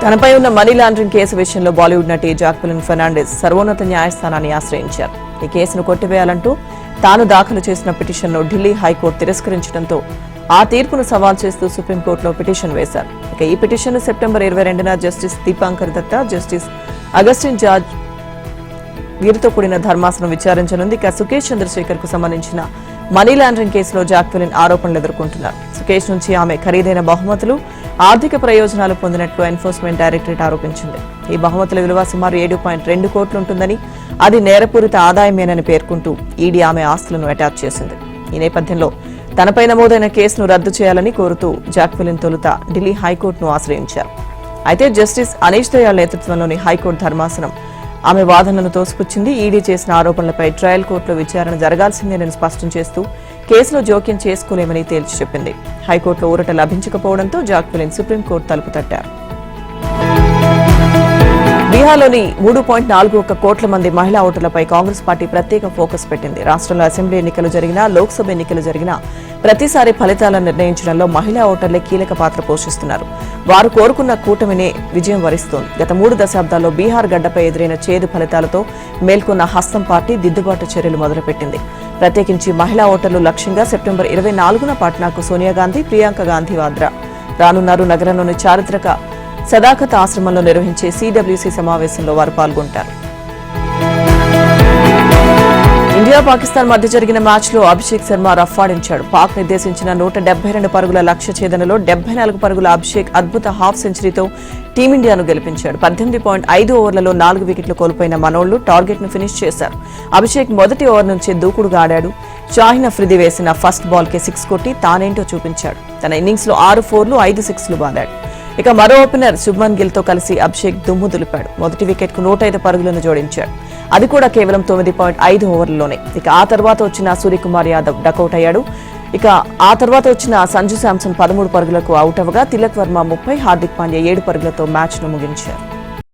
[SPEAKER 1] తనపై ఉన్న మనీ లాండరింగ్ కేసు విషయంలో బాలీవుడ్ నటి జాక్వెలిన్ ఫెర్నాండెస్ సర్వోన్నత న్యాయస్థానాన్ని ఆశ్రయించారు. ఈ కేసును కొట్టివేయాలంటూ తాను దాఖలు చేసిన పిటిషన్ను ఢిల్లీ హైకోర్టు తిరస్కరించడంతో ఆ తీర్పును సవాల్ చేస్తూ సుప్రీంకోర్టులో పిటిషన్ వేశారు. ఇక ఈ పిటిషన్ను సెప్టెంబర్ 22న జస్టిస్ దీపాంకర్ దత్తా, జస్టిస్ అగస్టిన్ జార్జ్ వీరితో కూడిన ధర్మాసనం విచారించనుంది. ఇక సుకేష్ చంద్రశేఖర్ కు సంబంధించిన మనీ లాండరింగ్ కేసులో జాక్వెలిన్ ఆరోపణలు ఎదుర్కొంటున్నారు. సుకేష్ నుంచి ఆమె ఖరీదైన బహుమతులు, ఆర్థిక ప్రయోజనాలు పొందినట్లు ఎన్ఫోర్స్మెంట్ డైరెక్టరేట్ ఆరోపించింది. ఈ బహుమతుల విలువ సుమారు 7.2 కోట్లు ఉంటుందని, అది నేరపూరిత ఆదాయమేనని పేర్కొంటూ ఈడీ ఆమె ఆస్తులను అటాచ్ చేసింది. ఈ నేపథ్యంలో తనపై నమోదైన కేసును రద్దు చేయాలని కోరుతూ జాక్వెలిన్ తొలుత ఢిల్లీ హైకోర్టును ఆశ్రయించారు. అయితే జస్టిస్ అనీష్ దయాళ్ నేతృత్వంలోని హైకోర్టు ధర్మాసనం ఆమె వాదనలను తోసిపుచ్చింది. ఈడీ చేసిన ఆరోపణలపై ట్రయల్ కోర్టులో విచారణ జరగాల్సిందేనని స్పష్టం చేస్తూ కేసులో జోక్యం చేసుకోలేమని తేల్చి చెప్పింది. హైకోర్టులో ఊరట లభించకపోవడంతో జాక్వెలిన్ సుప్రీంకోర్టు తలుపు తట్టారు. బీహార్లోని 3.41 కోట్ల మంది మహిళా ఓటర్లపై కాంగ్రెస్ పార్టీ ప్రత్యేక ఫోకస్ పెట్టింది. రాష్ట్రంలో అసెంబ్లీ ఎన్నికలు జరిగినా, లోక్సభ ఎన్నికలు జరిగినా ప్రతిసారి ఫలితాలను నిర్ణయించడంలో మహిళా ఓటర్లే కీలక పాత్ర పోషిస్తున్నారు. వారు కోరుకున్న కూటమినే విజయం వరిస్తోంది. గత 3 దశాబ్దాల్లో బీహార్ గడ్డపై ఎదురైన చేదు ఫలితాలతో మేల్కొన్న హస్తం పార్టీ దిద్దుబాటు చర్యలు మొదలుపెట్టింది. ప్రత్యేకించి మహిళా ఓటర్లు లక్ష్యంగా సెప్టెంబర్ 24న పాట్నాకు సోనియా గాంధీ, ప్రియాంక గాంధీ వాద్రా రానున్నారు. నగరంలోని చారిత్రక సదాకత్ ఆశ్రమంలో నిర్వహించే సిడబ్ల్యూసీ సమావేశంలో వారు పాల్గొంటారు. ఇండియా పాకిస్తాన్ మధ్య జరిగిన మ్యాచ్లో అభిషేక్ శర్మ రఫ్ఫాడించాడు. పాక్ నిర్దేశించిన 172 పరుగుల లక్ష్య ఛేదనలో 74 పరుగుల అభిషేక్ అద్భుత హాఫ్ సెంచరీతో టీమిండియాను గెలిపించాడు. 18.5 ఓవర్లలో 4 వికెట్లు కోల్పోయిన మనోళ్లు టార్గెట్ ను ఫినిష్ చేశారు. అభిషేక్ మొదటి ఓవర్ నుంచే దూకుడుగా ఆడాడు. షాహిన్ అఫ్రిది వేసిన ఫస్ట్ బాల్ కి 6 కొట్టి తానేంటో చూపించాడు. తన ఇన్నింగ్స్ లో 6 4లు 5 6లు బాదాడు. ఇక మరో ఓపెనర్ శుభ్మన్ గిల్ తో కలిసి అభిషేక్ దుమ్ము దులిపాడు. మొదటి వికెట్ కు 105 పరుగులను జోడించాడు. అది కూడా కేవలం 9.5 ఓవర్లలోనే. ఇక ఆ తర్వాత వచ్చిన సూర్యకుమార్ యాదవ్ డకౌట్ అయ్యాడు. ఇక ఆ తర్వాత వచ్చిన సంజు శాంసన్ 13 పరుగులకు అవుట్ అవగా తిలక్ వర్మ 30, హార్దిక్ పాండ్యా 7 పరుగులతో మ్యాచ్ ను ముగించారు.